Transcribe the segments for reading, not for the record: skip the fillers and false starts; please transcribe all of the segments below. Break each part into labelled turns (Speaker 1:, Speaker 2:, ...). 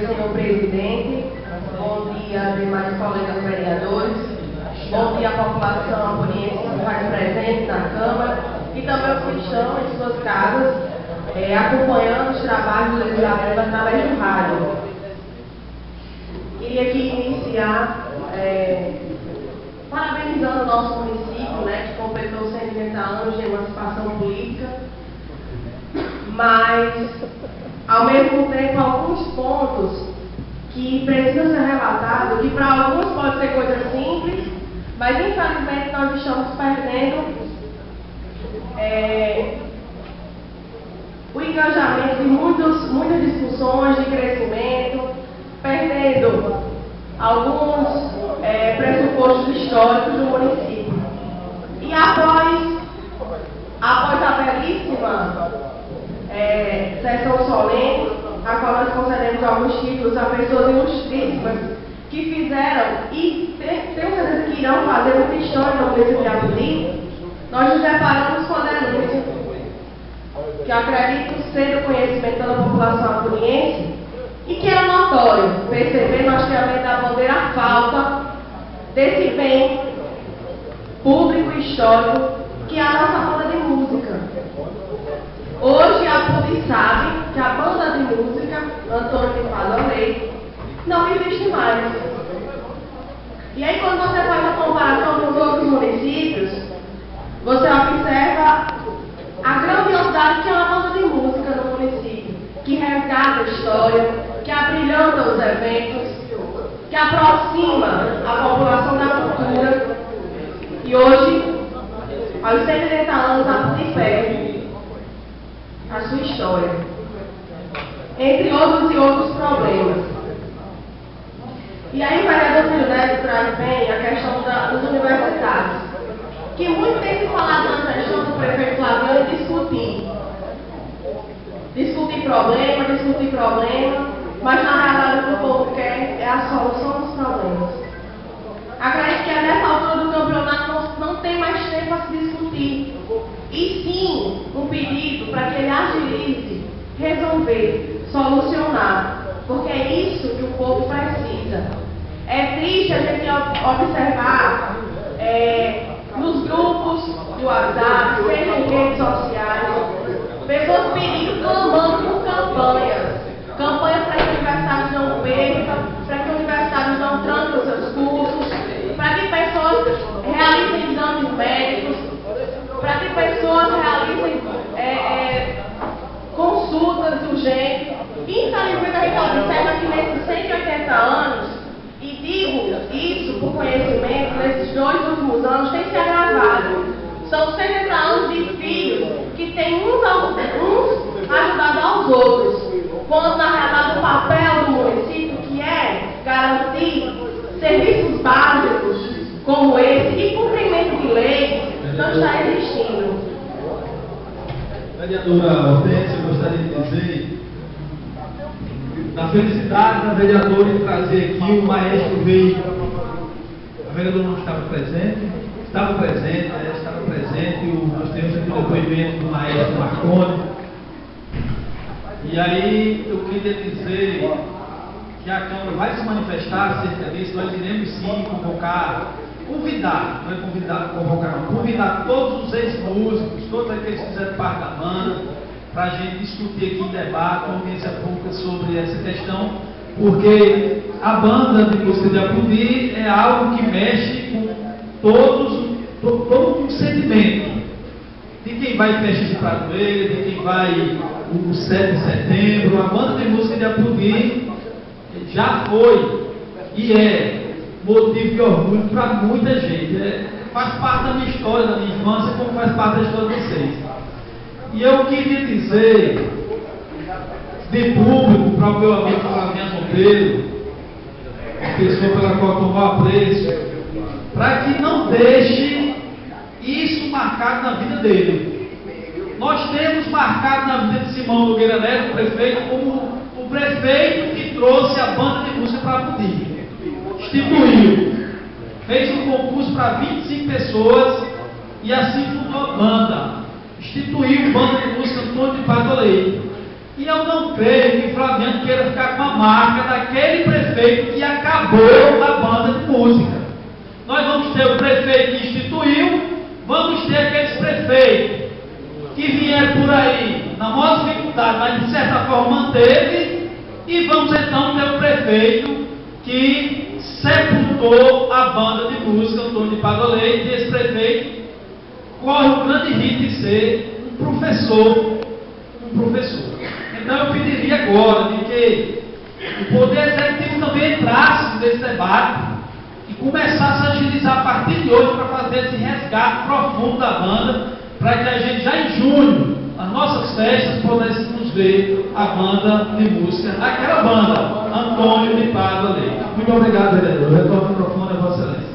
Speaker 1: senhor presidente, bom dia, demais colegas vereadores, bom dia à população apuriense que faz presente na Câmara e também os que estão em suas casas acompanhando os trabalhos legislativos através do rádio. Queria aqui iniciar parabenizando o nosso município, que completou 130 anos de emancipação política, mas, ao mesmo tempo, alguns pontos que precisam ser relatados, que para alguns pode ser coisa simples, mas, infelizmente, nós estamos perdendo o engajamento de muitas discussões de crescimento, perdendo alguns pressupostos históricos do município. E após a belíssima sessão solene, a qual nós concedemos alguns títulos a pessoas ilustríssimas que fizeram e tenho certeza que irão fazer muita história no município de Apuri, nós nos deparamos com a denúncia, que acredito ser do conhecimento da população apuriense, e que era notório perceber no hasteamento da bandeira a falta desse bem público e histórico que é a nossa banda de música. Hoje a Apuri sabe que a banda de música Antônio de Padua Leite não existe mais. E aí, quando você faz a comparação com os outros municípios, você observa a grandiosidade que é uma banda de música no município, que resgata a história, que abrilhanta os eventos, que aproxima a população da cultura. E hoje, aos 130 anos, a Apuri perde a sua história, entre outros e outros problemas. E aí o vereador Filho Neto traz bem a questão dos universitários, que muito tem se falado na questão do prefeito Flaviano discutir problema, mas na realidade o que o povo quer é a solução dos problemas. Acredito que nessa altura do campeonato não tem mais tempo a se discutir, e sim um pedido para que ele agilize, resolver, solucionar, porque é isso que o povo precisa. É triste a gente observar nos grupos do WhatsApp, seja em redes sociais, pessoas pedindo, clamando por campanhas para que universitários não percam, para que universitários não tranquem os seus cursos, para que pessoas realizem exames médicos, para que pessoas realizem consultas urgentes. Infelizmente, a gente observa que nesses 180 anos, e digo isso por conhecimento, nesses 2 últimos anos, tem se agravado. São 180 anos de filhos que têm uns ajudado aos outros, quando na realidade o papel do município, que é garantir serviços básicos como esse e cumprimento de leis, não está existindo.
Speaker 2: Vereadora Hortência, eu gostaria de dizer, na felicidade da vereadora em trazer aqui, o maestro veio, a vereadora não estava presente, nós temos aqui o depoimento do maestro Marconi. E aí eu queria dizer que a Câmara vai se manifestar acerca disso. Nós iremos sim convocar todos os ex-músicos, todos aqueles que fizeram parte da banda, para a gente discutir aqui em debate, uma audiência pública sobre essa questão, porque a banda de música de Apuri é algo que mexe com todo o sentimento de quem vai em festa de padroeiro, de quem vai o 7 de setembro. A banda de música de Apuri já foi e é motivo de orgulho para muita gente. Faz parte da minha história, da minha infância, como faz parte da história de vocês. E eu queria dizer de público para o meu amigo Flaviano Monteiro, a pessoa pela qual tomou apreço, para que não deixe isso marcado na vida dele. Nós temos marcado na vida de Simão Nogueira Neto, o prefeito, como o prefeito que trouxe a banda de música para Apuri. Instituiu, fez um concurso para 25 pessoas e assim fundou a banda. Instituiu banda de música Antônio de Padua Leite. E eu não creio que Flaviano queira ficar com a uma marca daquele prefeito que acabou a banda de música. Nós vamos ter o prefeito que instituiu, vamos ter aqueles prefeitos que vieram por aí na maior dificuldade, mas de certa forma manteve, e vamos então ter o prefeito que sepultou a banda de música Antônio de Pádua Leite, e esse prefeito corre o grande risco de ser um professor. Então eu pediria agora de que o Poder Executivo também entrasse nesse debate e começasse a agilizar a partir de hoje para fazer esse resgate profundo da banda, para que a gente já em junho, nas nossas festas, pudéssemos ver a banda de música, aquela banda, Antônio de Pádua Leite. Muito obrigado, vereador. Eu retorno o microfone a Vossa Excelência.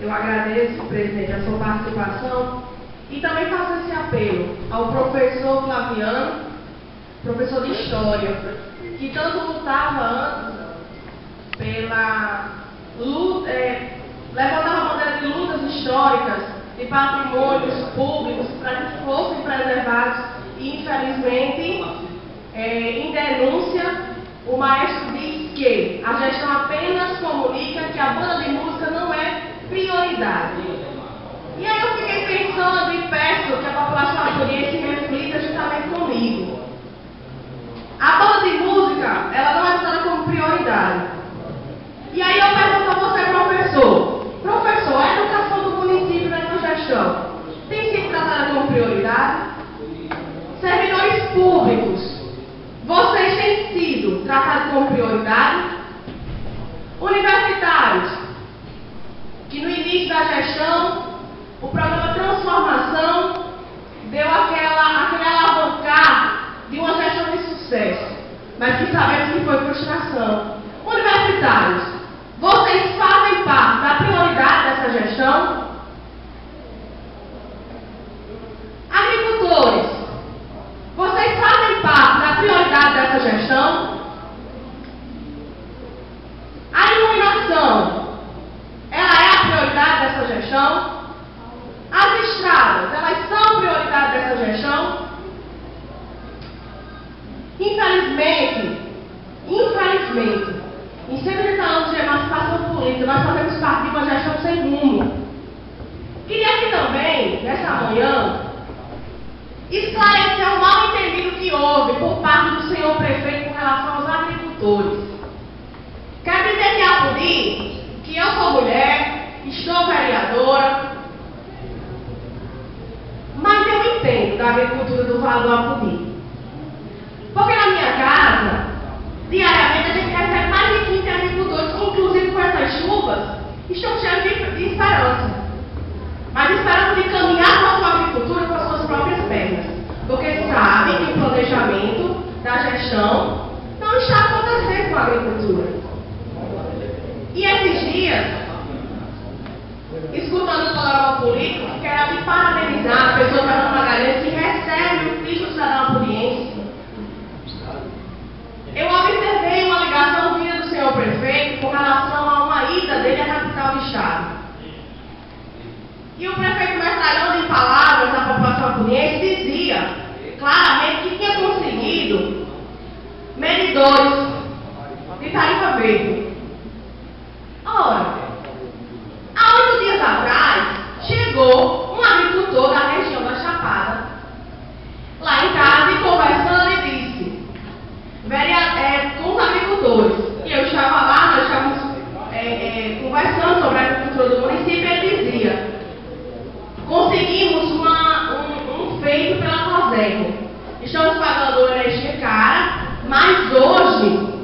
Speaker 1: Eu agradeço, presidente, a sua participação e também faço esse apelo ao professor Flaviano, professor de História, que tanto lutava antes pela luta, levantava a bandeira de lutas históricas, de patrimônios públicos, para que fossem preservados, e infelizmente, em denúncia, o maestro diz que a gestão apenas comunica que a banda de música não é prioridade. E aí eu fiquei pensando e peço que a população aturiense reflita justamente comigo. A banda de música, ela não é tratada como prioridade. E aí eu pergunto a você, professor, a educação do município nessa gestão tem sido tratada como prioridade? Servidores públicos, vocês têm sido tratados como prioridade? Universitários, que no início da gestão, o programa Transformação deu aquele alavancar de uma gestão de sucesso, mas que sabemos que foi frustração. Universitários, vocês fazem parte da prioridade dessa gestão? Agricultores, vocês fazem parte da prioridade dessa gestão? A iluminação, ela é a prioridade dessa gestão? As estradas, elas são prioridade dessa gestão? Infelizmente, em 130 anos de emancipação política, nós fazemos parte de uma gestão sem rumo. Queria aqui também, nessa manhã, esclarecer o mal entendido que houve por parte do senhor prefeito com relação aos agricultores. Quero dizer que acudir que eu sou mulher, estou vereadora, mas eu entendo da agricultura do Vale do Apodi. Porque na minha casa, diariamente a gente recebe mais de 15 agricultores, que inclusive com essas chuvas, estão cheios de esperança. Mas esperança de caminhar com a sua agricultura com as suas próprias pernas. Porque sabem que o planejamento da gestão não está acontecendo com a agricultura. E esses dias, escutando o panorama político, quero aqui parabenizar a pessoa da Ana Magalhães que recebe o título cidadão apodiense. Eu observei uma ligação vinda do senhor prefeito com relação a uma ida dele à capital do estado. E o prefeito, metralhando em palavras à população apodiense, dizia claramente que tinha conseguido medidores de tarifa verde. Ora, há 8 dias atrás, chegou um agricultor da região da Chapada, lá em casa, e conversando, e disse, com os agricultores, e eu estava lá, nós estávamos conversando sobre a agricultura do município, e ele dizia, conseguimos um feito pela COSECO, estamos pagando energia cara, mas hoje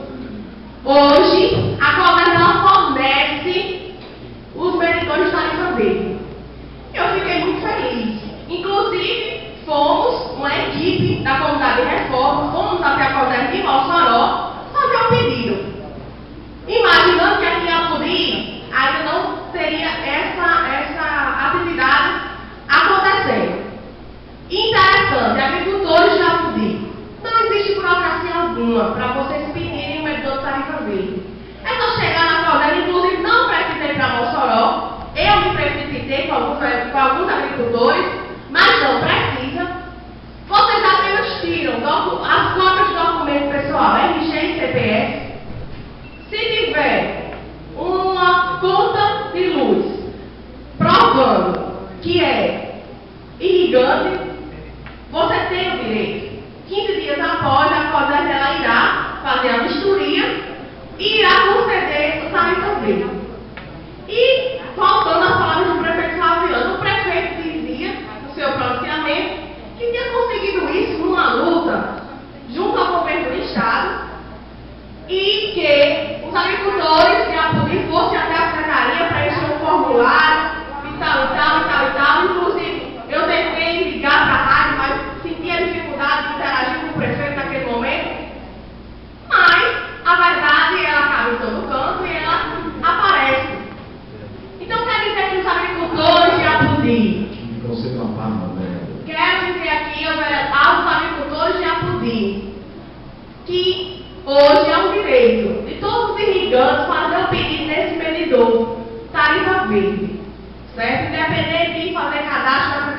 Speaker 1: Hoje é um direito de todos os irrigantes fazer o pedido nesse medidor, tarifa verde, certo? Independente de fazer cadastro na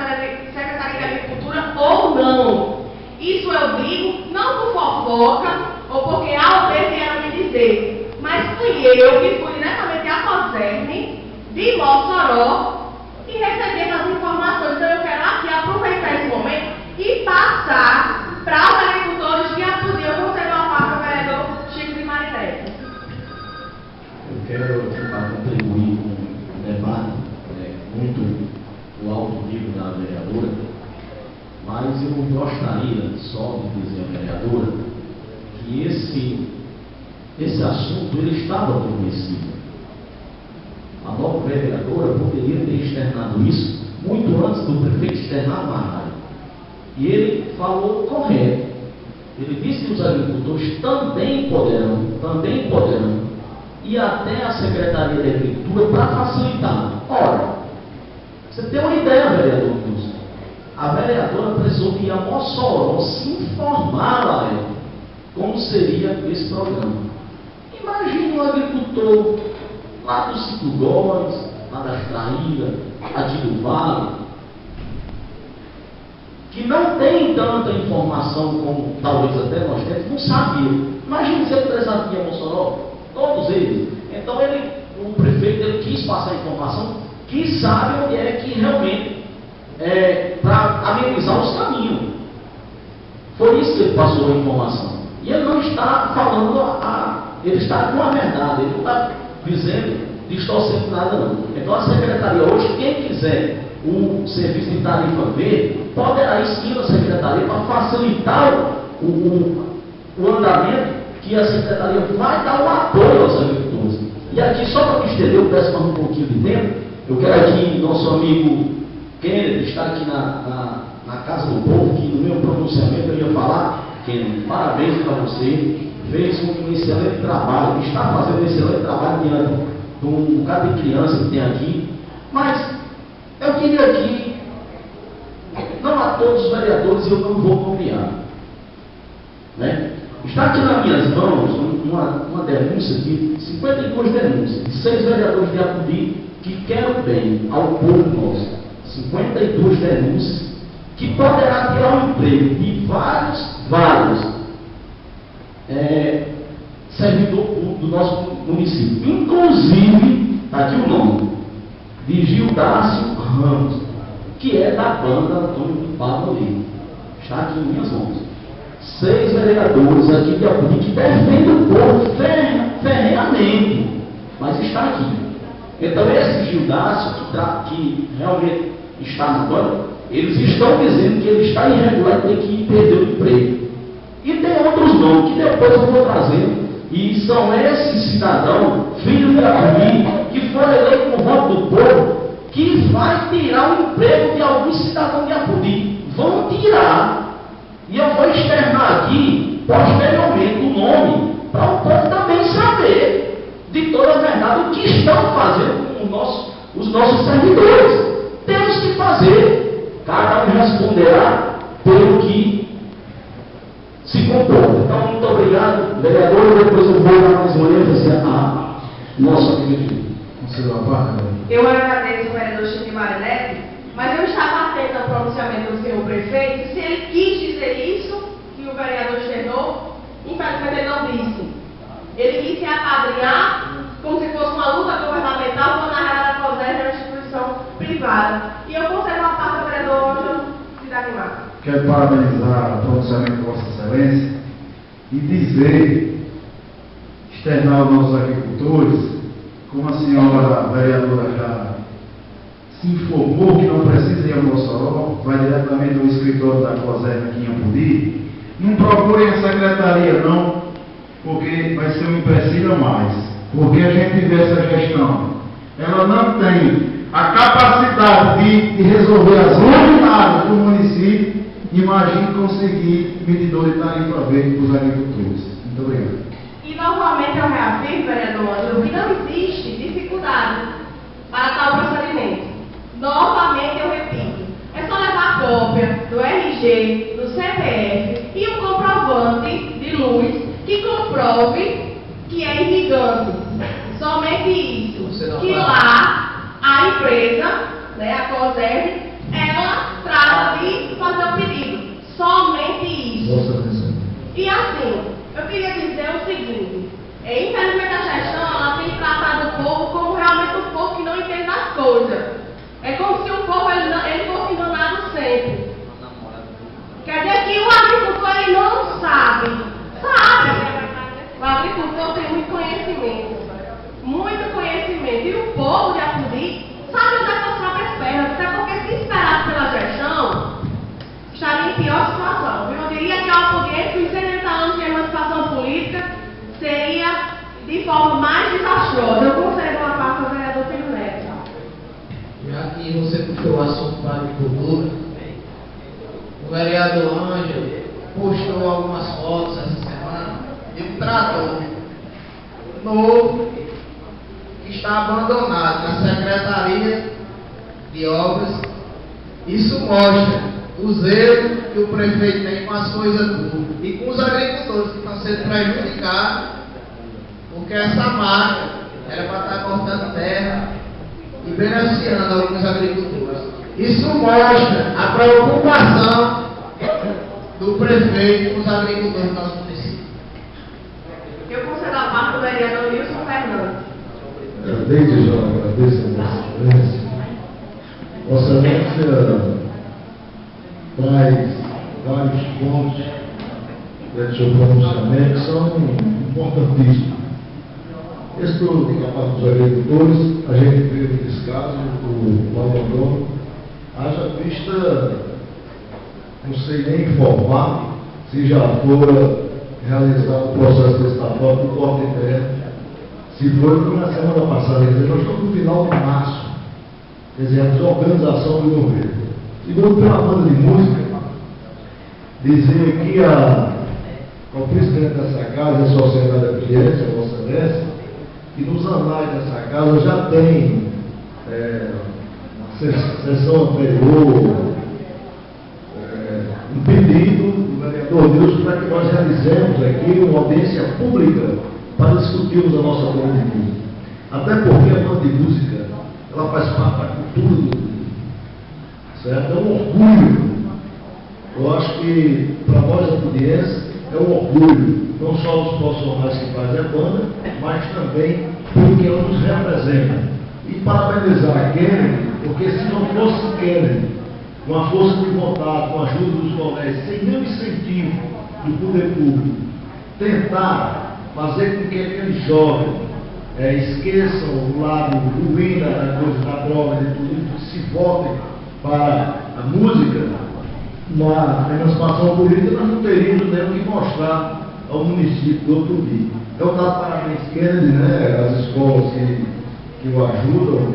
Speaker 1: Secretaria de Agricultura ou não. Isso eu digo não por fofoca ou porque A ou B vieram me dizer, mas fui eu que fui diretamente à COSERN de Mossoró e recebi as informações. Então eu quero aqui aproveitar esse momento e passar para os agricultores de Apudi. Eu vou ser uma parte do vereador Chico de Marinete.
Speaker 3: Eu quero tentar contribuir com o debate, muito o alto nível da vereadora, mas eu gostaria só de dizer à vereadora que esse assunto ele estava adormecido. A nova vereadora poderia ter externado isso muito antes do prefeito externar na rádio. E ele falou correto. Ele disse que os agricultores também poderão ir até a Secretaria de Agricultura para facilitar. Ora, você tem uma ideia, vereador Wilson? A vereadora precisou ir a Mossoró se informar a ela como seria esse programa. Imagine um agricultor lá do Cinco Góes, lá das Traíras, aqui do Vale, que não tem tanta informação como talvez até nós temos, não sabia. Imagine se ele precisasse ir a Mossoró, todos eles. Então o prefeito ele quis passar a informação que sabe onde é que realmente para amenizar os caminhos. Foi isso que ele passou a informação. E ele não está falando ele está com a verdade, ele não está dizendo, distorcendo nada não. Então a secretaria hoje, quem quiser o serviço de tarifa verde, poderá ir na secretaria para facilitar o andamento, que a secretaria vai dar um apoio aos agricultores. E aqui, só para me estender, eu peço mais um pouquinho de tempo, eu quero aqui, nosso amigo Kennedy está aqui na Casa do Povo, que no meu pronunciamento eu ia falar, Kennedy, parabéns para você, fez um excelente trabalho, está fazendo um excelente trabalho diante de um bocado de criança que tem aqui, mas eu queria aqui, não a todos os vereadores eu não vou nomear, né? Está aqui nas minhas mãos uma denúncia de 52 denúncias, de 6 vereadores de Apudi que querem bem ao povo nosso. 52 denúncias que poderá tirar o emprego de vários servidores públicos do nosso município. Inclusive, está aqui o nome, de Gildácio Ramos, que é da banda Antônio do Pablo Lima. Está aqui em minhas mãos. 6 vereadores aqui de Apudi que defendem o povo ferreamente, mas está aqui. Então esse Gildácio que realmente está na banda, eles estão dizendo que ele está irregular e tem que perder o emprego. E tem outros nomes que depois eu vou trazendo, e são esses cidadãos, filhos de Apudi, que foram eleitos com o voto do povo, que vai tirar o emprego de alguns cidadãos de Apudi. Vão tirar. E eu vou externar aqui, posteriormente, o nome, para o povo também saber de toda a verdade o que estão fazendo com os nossos servidores. Temos que fazer. Cada um responderá pelo que se comporta. Então, muito obrigado, vereador. Depois eu vou dar mais uma ênfase a nosso amigo.
Speaker 1: Eu agradeço o vereador Chico de Marinete, mas eu estava atento ao pronunciamento do senhor prefeito. Se ele quis dizer isso, que o vereador externou, infelizmente ele não disse. Ele quis se apadrinhar como se fosse uma luta governamental, quando na realidade a COSERN é uma instituição privada. E eu conservo a parte do vereador Ângelo Cidade Mata.
Speaker 4: Quero parabenizar o pronunciamento de Vossa Excelência e dizer, externar aos nossos agricultores, como a senhora vereadora já se informou que não precisa ir a Mossoró, vai diretamente ao escritório da COSERN aqui em Apudi, não procurem a secretaria não, porque vai ser um empecilho a mais, porque a gente vê essa gestão, ela não tem a capacidade de resolver as ordinárias do município. Imagine conseguir medidor de tarifa verde para os agricultores. Muito obrigado.
Speaker 1: E novamente eu reafirmo, vereador Ângelo, que não existe dificuldade para tal procedimento. Novamente eu repito, é só levar a cópia do RG, do CPF e um comprovante de luz que comprova resolve que é irrigante. Somente isso. Que lá a empresa, né, a COSERV, ela trata de fazer o pedido. Somente isso. E assim, eu queria dizer o seguinte, infelizmente a gestão ela tem tratado o povo como realmente um povo que não entende as coisas. É como se o povo ele fosse enganado sempre. Quer dizer que o agricultor ele não sabe. Sabe. O agricultor tem muito conhecimento. Muito conhecimento. E o povo de Apodi sabe onde é que as próprias pernas. Até porque se esperasse pela gestão, estaria em pior situação. Eu diria que a Apodi, entre os 70 anos de emancipação política, seria de forma mais desastrosa. Eu concedo uma parte ao vereador Filho Neto.
Speaker 5: Já que você puxou o assunto para a agricultura, o vereador Ângelo postou algumas fotos essa semana de um trator novo que está abandonado na Secretaria de Obras. Isso mostra o zelo que o prefeito tem com as coisas públicas e com os agricultores que estão sendo prejudicados, porque essa máquina era para estar cortando terra e beneficiando alguns agricultores. Isso mostra a preocupação do prefeito com os agricultores do nosso município.
Speaker 1: Eu concedo a parte do vereador Wilson Fernandes.
Speaker 6: Desde já agradeço a Vossa Excelência. Vossa Excelência traz vários pontos do seu pronunciamento que são importantíssimos. Esse da parte dos agricultores, a gente vê nesse caso, o abandono, haja vista, não sei nem informar se já for realizado o processo estatal do corte de terra. Se foi na semana passada, quer dizer, nós estamos no final de março, quer dizer, a desorganização do governo. E vou pela banda de música dizer aqui ao presidente dessa casa, a Sociedade da Criança, a Vossa Excelência, que nos anais dessa casa já tem, na sessão anterior, um pedido do vereador Nilson para que nós realizemos aqui uma audiência pública para discutirmos a nossa banda de música. Até porque a banda de música, ela faz parte da cultura do mundo, certo? É um orgulho. Eu acho que, para nós, apodienses, é um orgulho, não só dos profissionais que fazem a banda, mas também porque ela nos representa. E parabenizar a Kennedy, porque se não fosse Kennedy, com a força de vontade, com a ajuda dos colegas, sem nenhum incentivo do poder público, tentar fazer com que aqueles jovens esqueçam o lado ruim da coisa da droga e tudo isso, que se voltem para a música, na emancipação política, nós não teríamos nem o que mostrar ao município do outro dia. Então, dá parabéns, Kennedy, né, as escolas que o ajudam,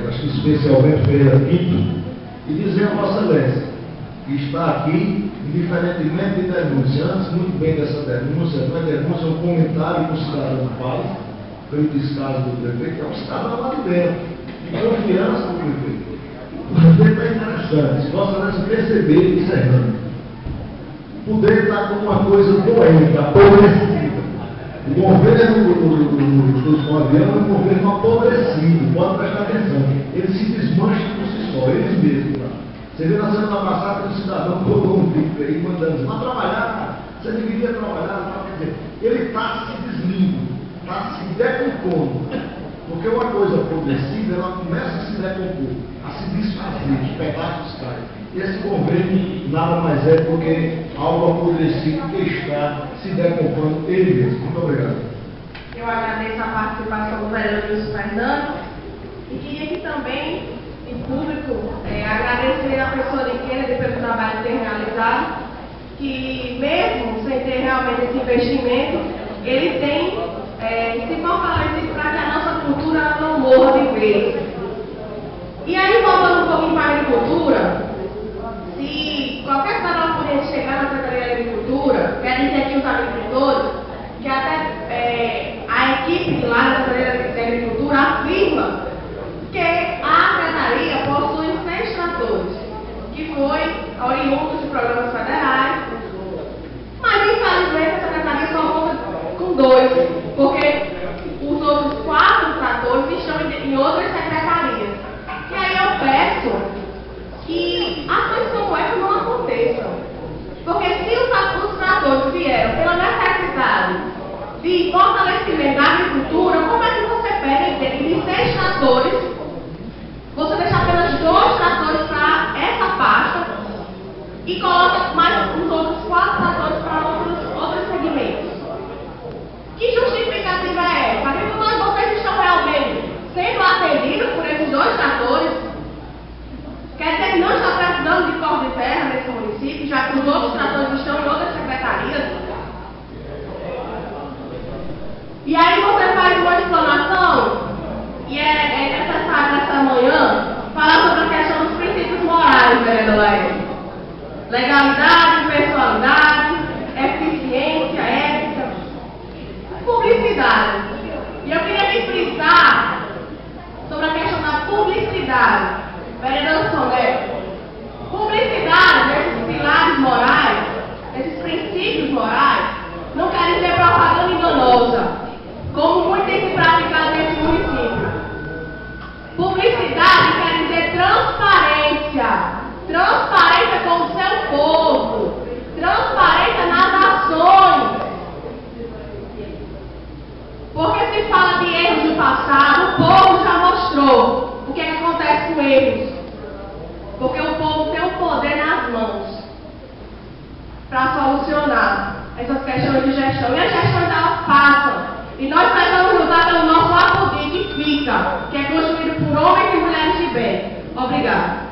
Speaker 6: acho que especialmente Feira Pinto, e dizer a Vossa Excelência que está aqui, indiferentemente de denúncia, antes muito bem dessa denúncia, não é denúncia, é um comentário que o cidadão faz, pelo descaso do prefeito, que é um cidadão lá de dentro, de confiança do prefeito. O prefeito é interessante, se Vossa Excelência perceber, observando, poder estar com uma coisa doente, apodrecida. O governo dos 9 anos é um governo apodrecido, pode prestar atenção. Ele se desmancha por si só, eles mesmos. Você viu na semana passada que o cidadão colocou um vídeo aí mandando, vai trabalhar, você deveria trabalhar, quer dizer, ele está se deslindo, está se decompondo. Porque uma coisa apodrecida, ela começa a se decompor, a se desfazer, os pedaços caem. Esse governo nada mais é do que algo apodrecido que está se decompondo ele mesmo. Muito obrigado.
Speaker 1: Eu agradeço a participação do vereador Wilson Fernandes e queria que também, em público, agradecer a pessoa de Kennedy pelo trabalho que tem realizado, que mesmo sem ter realmente esse investimento, ele tem se fortalecido para que a nossa cultura ela não morra de vez. E aí, voltando um pouquinho para a agricultura, se qualquer cidadão poder chegar na Secretaria de Agricultura, quer dizer que os agricultores, que até a equipe lá da Secretaria de Agricultura afirma que a Secretaria possui 6 tratores, que foi oriundo de programas federais, mas infelizmente a Secretaria só conta com 2, porque os outros 4 tratores estão em outras secretarias. E aí eu peço que ações como essa não aconteçam. Porque se os tratores vieram pela necessidade de fortalecimento da agricultura, como é que você pega de 6 tratores, você deixa apenas 2 tratores para essa pasta e coloca mais os outros 4 tratores para outros segmentos? Que justificativa é essa? Agricultores, vocês estão realmente sendo atendidos por esses 2 tratores? Quer dizer que não está precisando de corte de terra nesse município, já que os outros tratores estão em outras secretarias? E aí você faz uma explanação, e é necessário nessa manhã falar sobre a questão dos princípios morais, vereador Laércio. Legalidade, pessoalidade, eficiência, ética, publicidade. E eu queria me frisar sobre a questão da publicidade. Vereador Soneto, publicidade desses pilares morais, desses princípios morais, não quer dizer propaganda enganosa, como muito tem se praticado nesse município. Publicidade quer dizer transparência. Transparência com o seu povo. Transparência nas ações. Porque se fala de erros do passado, o povo já mostrou o que acontece com eles. Porque o povo tem o poder nas mãos para solucionar essas questões de gestão. E as gestões elas passam. E nós precisamos lutar pelo nosso apoio que fica, que é construído por homens e mulheres de bem. Obrigada.